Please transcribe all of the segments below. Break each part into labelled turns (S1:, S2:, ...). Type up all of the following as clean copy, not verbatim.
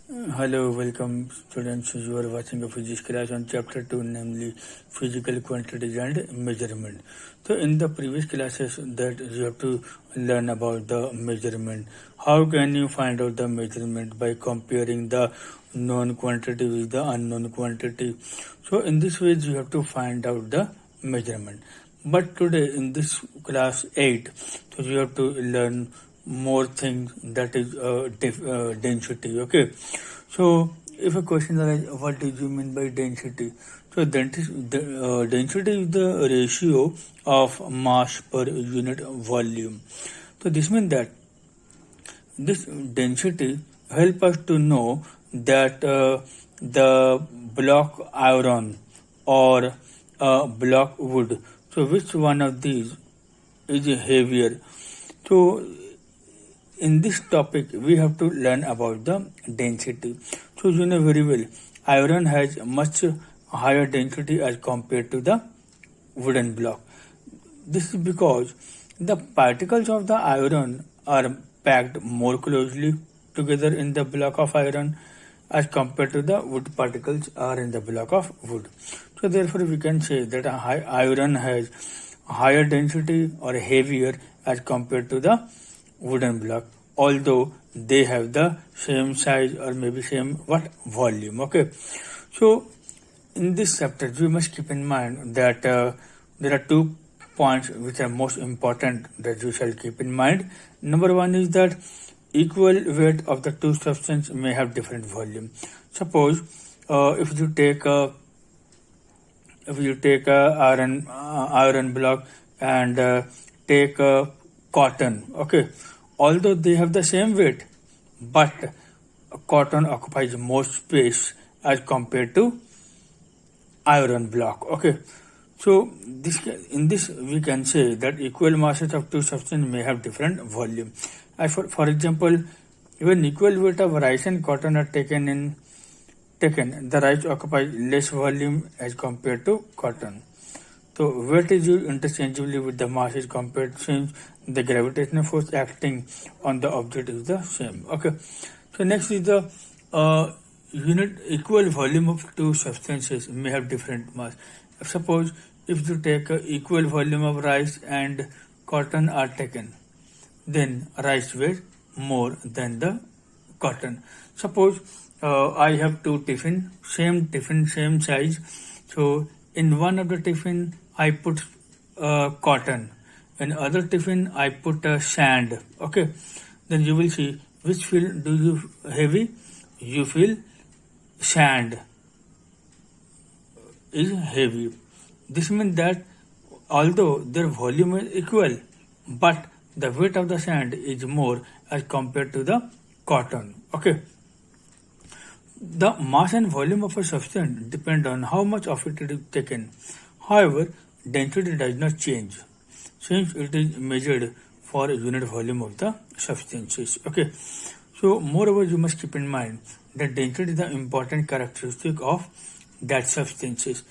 S1: Hello, welcome students. You are watching a physics class on chapter 2, namely physical quantities and measurement. So in the previous classes that you have to learn about the measurement. How can you find out the measurement? By comparing the known quantity with the unknown quantity. So in this way you have to find out the measurement. But today in this class 8, so you have to learn more things, that is density. Okay, so if a question arises, what do you mean by density? So density is the ratio of mass per unit volume. So this means that this density help us to know that the block iron or block wood, so which one of these is heavier. So in this topic we have to learn about the density. So you know very well, iron has much higher density as compared to the wooden block. This is because the particles of the iron are packed more closely together in the block of iron as compared to the wood particles are in the block of wood. So therefore we can say that iron has higher density or heavier as compared to the wooden block, although they have the same size or maybe same volume. Okay, so in this chapter we must keep in mind that there are 2 points which are most important that you shall keep in mind. Number one is that equal weight of the two substances may have different volume. Suppose if you take a iron block and take a cotton. Okay, although they have the same weight, but cotton occupies more space as compared to iron block. Okay, so in this we can say that equal masses of two substances may have different volume. For example, when equal weight of rice and cotton are taken, the rice occupies less volume as compared to cotton. So weight is used interchangeably with the mass is compared, since the gravitational force acting on the object is the same. Okay. So next is the unit equal volume of two substances may have different mass. Suppose if you take equal volume of rice and cotton are taken, then rice weighs more than the cotton. Suppose I have two tiffin, same size. So in one of the tiffin I put cotton, in other tiffin I put sand. Okay, then you will see which feel do you heavy. You feel sand is heavy. This means that although their volume is equal, but the weight of the sand is more as compared to the cotton. Okay. The mass and volume of a substance depend on how much of it is taken. However, density does not change since it is measured for a unit volume of the substances. Okay. So moreover, you must keep in mind that density is the important characteristic of that substances.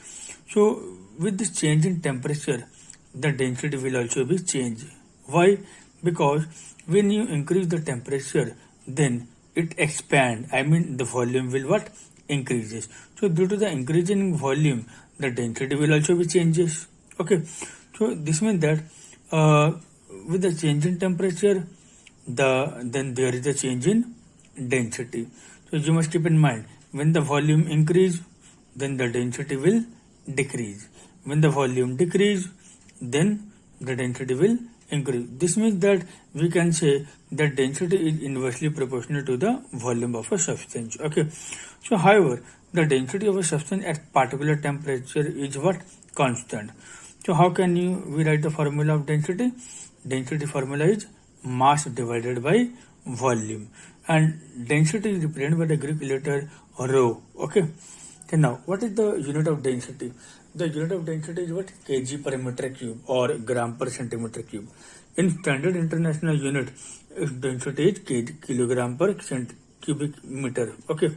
S1: So with this change in temperature, the density will also be changed. Why? Because when you increase the temperature, then it expands. I mean the volume will increases. So due to the increasing volume, the density will also be changes. Okay. So this means that with the change in temperature, then there is a change in density. So you must keep in mind, when the volume increase, then the density will decrease. When the volume decrease, then the density will increase. This means that we can say that density is inversely proportional to the volume of a substance. Okay. So however, the density of a substance at particular temperature is constant. So how can we write the formula of density? Density formula is mass divided by volume, and density is represented by the Greek letter rho. Okay. So now, what is the unit of density? The unit of density is kg per meter cube or gram per centimeter cube. In standard international unit, density is kilogram per cubic meter. Okay,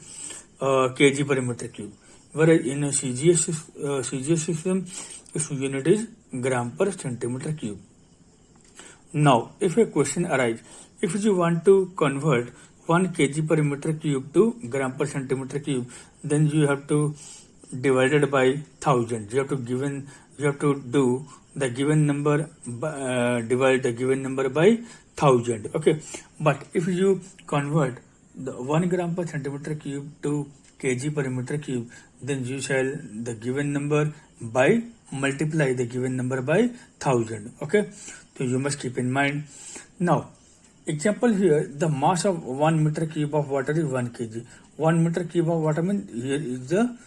S1: kg per meter cube. Whereas in a CGS system, its unit is gram per centimeter cube. Now, if a question arises, if you want to convert 1 kg per meter cube to gram per centimeter cube, then you have to divide it by 1000. You have to do the given number divide the given number by 1000. Okay, but if you convert the 1 gram per centimeter cube to kg per meter cube, then you shall the given number by multiply the given number by 1000. Okay, so you must keep in mind. Now, example here, the mass of 1 meter cube of water is 1 kg. 1 meter cube of water means here is the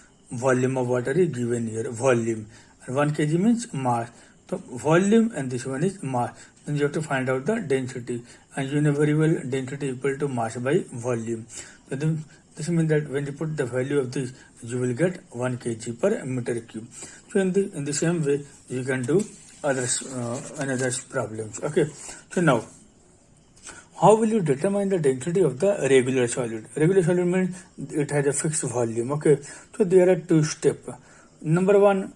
S1: volume of water is given here, volume. And 1 kg means mass. So volume and this one is mass. Then you have to find out the density. And you know very well density equal to mass by volume. So then this means that when you put the value of this, you will get 1 kg per meter cube. So in the same way, you can do another problems. Okay. So now, how will you determine the density of the regular solid? Regular solid means it has a fixed volume. Okay. So there are two steps. Number one,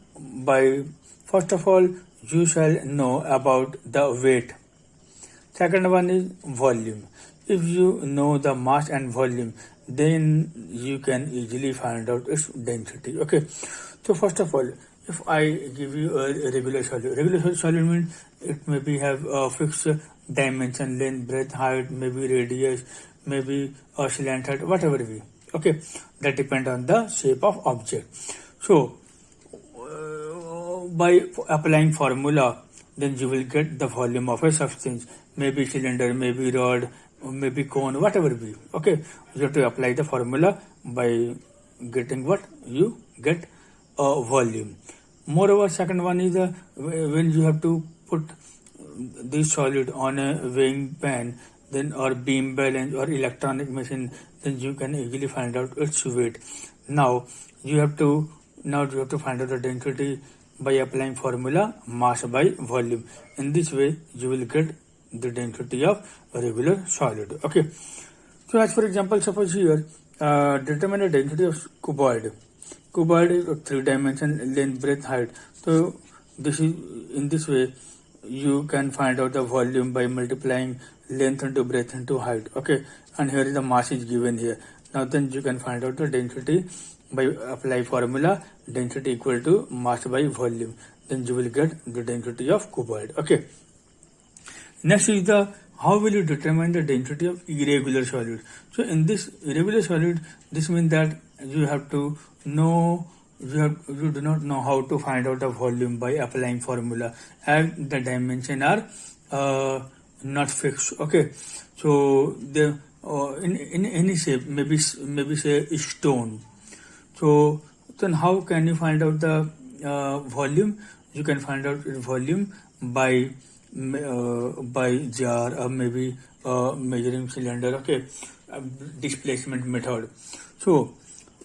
S1: first of all, you shall know about the weight. Second one is volume. If you know the mass and volume, then you can easily find out its density. Okay. So first of all, if I give you a regular solid means it maybe have a fixed dimension, length, breadth, height, maybe radius, maybe a slant height, whatever be. Okay, that depend on the shape of object. So by applying formula, then you will get the volume of a substance, maybe cylinder, maybe rod, maybe cone, whatever be. Okay, you have to apply the formula by getting what you get a volume. Moreover, second one is when you have to put this solid on a weighing pan, then or beam balance or electronic machine, then you can easily find out its weight. Now you have to find out the density by applying formula mass by volume. In this way, you will get the density of a regular solid. Okay. So as for example, suppose here determine the density of cuboid. Cuboid is of 3 dimension, length, breadth, height. So this is in this way you can find out the volume by multiplying length into breadth into height. Okay, and here is the mass is given here. Now then you can find out the density by apply formula density equal to mass by volume. Then you will get the density of cuboid. Okay. Next is the how will you determine the density of irregular solid? So in this irregular solid, this means that you have to know you do not know how to find out the volume by applying formula, as the dimension are not fixed. Okay, so the in any shape, maybe say stone. So then how can you find out the volume? You can find out its volume by jar or maybe measuring cylinder. Okay, displacement method.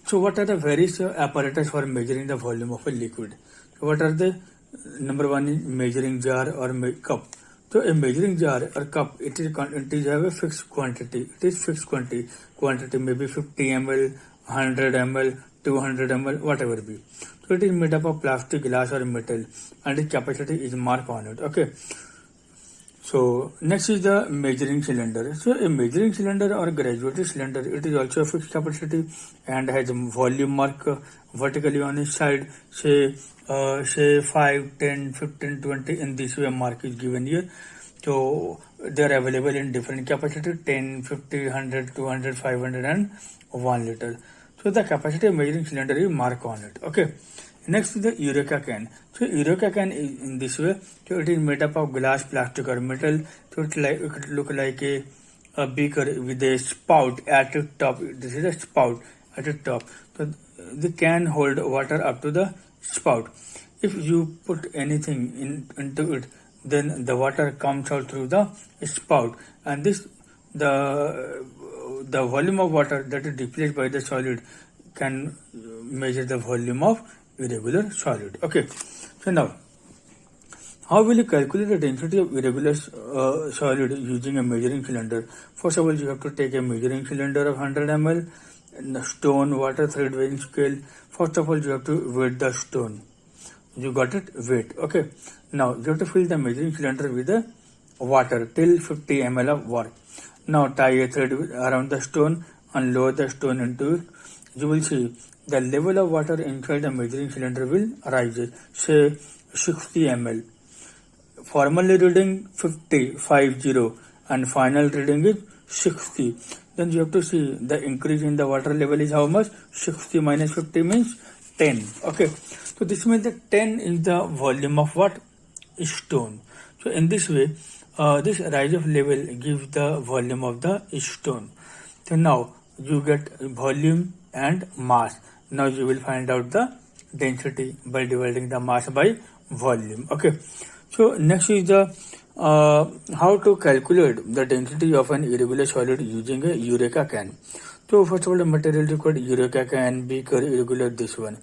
S1: So what are the various apparatus for measuring the volume of a liquid? So what are the number one is measuring jar or cup. So a measuring jar or cup, it have a fixed quantity. It is fixed quantity maybe 50 ml, 100 ml, 200 ml, whatever be. So it is made up of plastic, glass or metal, and its capacity is marked on it. Okay. So next is the measuring cylinder. So a measuring cylinder or graduated cylinder, it is also a fixed capacity and has a volume mark vertically on its side. Say 5, 10, 15, 20. In this way, a mark is given here. So they are available in different capacity: 10, 50, 100, 200, 500, and 1 liter. So the capacity of measuring cylinder is marked on it. Okay. Next is the Eureka can. So Eureka can is in this way. So it is made up of glass, plastic or metal. So it look like a beaker with a spout at the top. This is a spout at the top. So the can hold water up to the spout. If you put anything into it, then the water comes out through the spout, and the volume of water that is displaced by the solid can measure the volume of irregular solid. Okay. So now, how will you calculate the density of irregular solid using a measuring cylinder? First of all, you have to take a measuring cylinder of 100 ml, stone, water, thread weighing scale. First of all, you have to weight the stone. You got it? Weight. Okay. Now, you have to fill the measuring cylinder with the water till 50 ml of water. Now tie a thread around the stone and lower the stone into it. You will see the level of water inside the measuring cylinder will rise, say 60 ml. Formally reading 50 and final reading is 60. Then you have to see the increase in the water level is how much? 60 minus 50 means 10. Okay. So this means that 10 is the volume of what? Stone. So in this way, this rise of level gives the volume of the stone. So now you get volume and mass. Now you will find out the density by dividing the mass by volume. Okay. So next is the how to calculate the density of an irregular solid using a Eureka can. So first of all, the material required Eureka can, beaker, irregular, this one.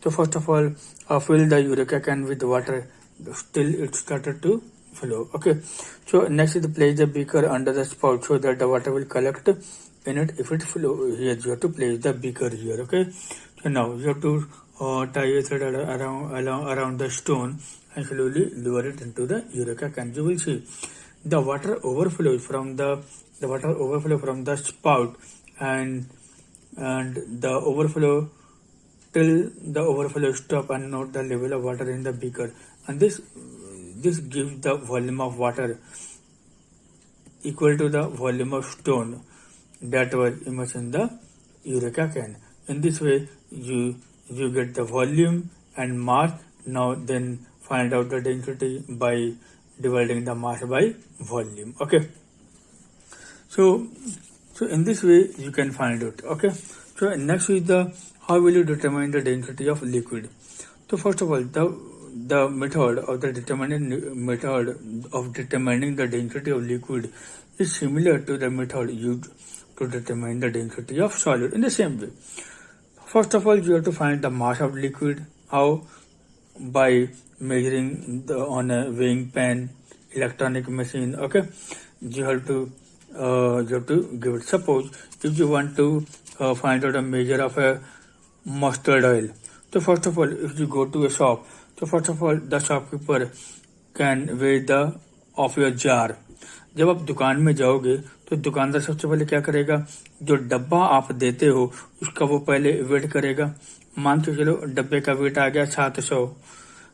S1: So first of all, fill the Eureka can with water till it started to flow. Okay. So next is place the beaker under the spout so that the water will collect in it. If it flow here, you have to place the beaker here. Okay. So now you have to tie a thread around the stone and slowly lower it into the Eureka can. You will see the water overflows from the spout and the overflow till the overflow stop, and note the level of water in the beaker, and this gives the volume of water equal to the volume of stone that was immersed in the Eureka can. In this way you get the volume and mass. Now then find out the density by dividing the mass by volume. Okay. So in this way you can find it. Okay. So next is the how will you determine the density of liquid. So first of all, the method of determining the density of liquid is similar to the method used to determine the density of solid in the same way. First of all, you have to find the mass of liquid. How? By measuring on a weighing pen, electronic machine. Okay, you have to give it. Suppose if you want to find out a measure of a mustard oil. So first of all, if you go to a shop, so first of all the shopkeeper can weigh the of your jar. जब आप दुकान में जाओगे तो दुकानदार सबसे पहले क्या करेगा, जो डब्बा आप देते हो उसका वो पहले वेट करेगा. मान के चलो डब्बे का वेट आ गया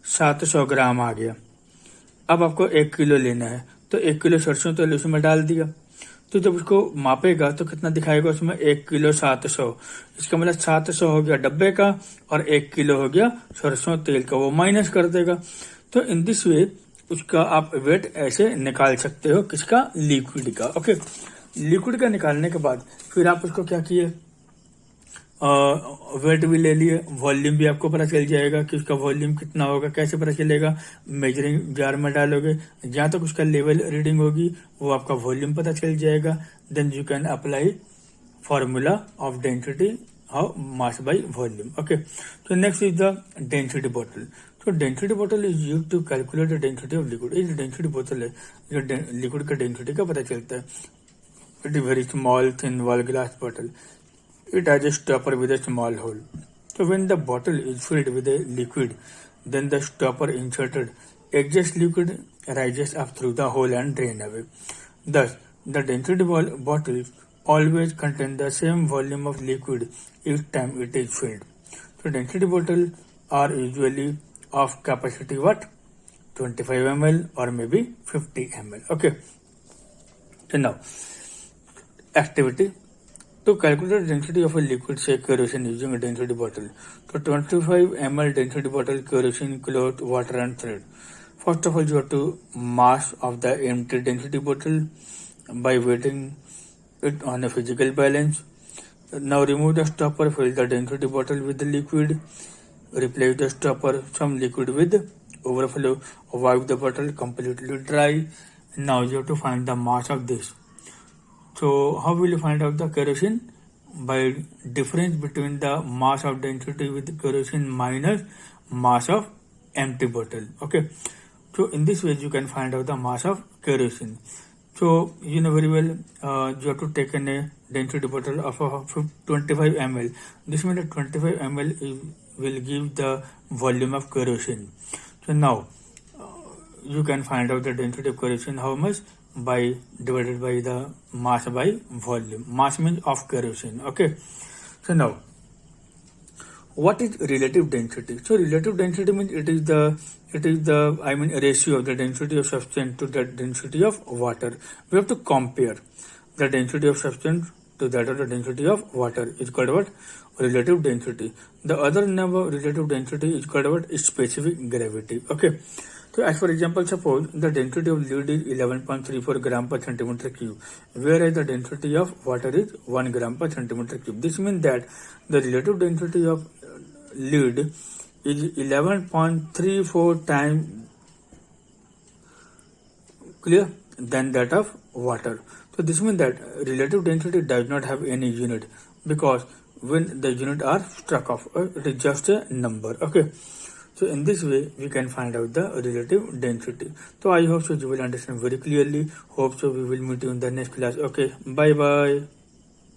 S1: 700 ग्राम आ गया. अब आपको 1 किलो लेना है तो 1 किलो सरसों तेल उसमें डाल दिया. तो जब उसको मापेगा तो कितना दिखाएगा उसमें 1 किलो 700. इसका मतलब 700 हो गया डब्बे का और 1 किलो हो गया सरसों तेल का, वो माइनस कर देगा. तो इन दिस वे उसका आप वेट ऐसे निकाल सकते हो, किसका? लिक्विड का. ओके, लिक्विड का निकालने के बाद फिर आप उसको क्या किए, वेट भी ले लिए, वॉल्यूम भी आपको पता चल जाएगा कि उसका वॉल्यूम कितना होगा. कैसे पता चलेगा? मेजरिंग जार में डालोगे, जहां तक उसका लेवल रीडिंग होगी वो आपका वॉल्यूम पता चल जाएगा. Then you can apply formula of density how mass by volume. Okay, तो next is the density bottle. तो density bottle is use to calculate the density of liquid. ये जो डेंसिटी बोतल है, जो लिक्विड का डेंसिटी का पता चलता है. It is very small thin wall glass bottle. It has a stopper with a small hole. So when the bottle is filled with a liquid, then the stopper inserted excess liquid rises up through the hole and drain away. Thus, the density bottles always contain the same volume of liquid each time it is filled. So density bottles are usually of capacity what? 25 ml or maybe 50 ml. Okay. So now, activity. To calculate the density of a liquid, say kerosene, using a density bottle. So 25 ml density bottle, kerosene, cloth, water and thread. First of all, you have to mass of the empty density bottle by weighting it on a physical balance. Now remove the stopper, fill the density bottle with the liquid, replace the stopper, some liquid with overflow, wipe the bottle completely dry. Now you have to find the mass of this. So how will you find out the kerosene? By difference between the mass of density with kerosene minus mass of empty bottle. Okay, so in this way you can find out the mass of kerosene. So you know very well, you have to take a density bottle of 25 ml. This means that 25 ml will give the volume of kerosene. So now you can find out the density of kerosene. How much? by divided by the mass by volume. Mass means of kerosene. Okay. So now, what is relative density? So relative density means it is the ratio of the density of substance to the density of water. We have to compare the density of substance to that of the density of water is called what? Relative density. The other name of relative density is called what? Specific gravity. Okay. So as for example, suppose the density of lead is 11.34 gram per centimeter cube, whereas the density of water is 1 gram per centimeter cube. This means that the relative density of lead is 11.34 times clear than that of water. So this means that relative density does not have any unit, because when the unit are struck off, it is just a number. Okay. So in this way, we can find out the relative density. So I hope so you will understand very clearly. Hope so we will meet you in the next class. Okay. Bye bye.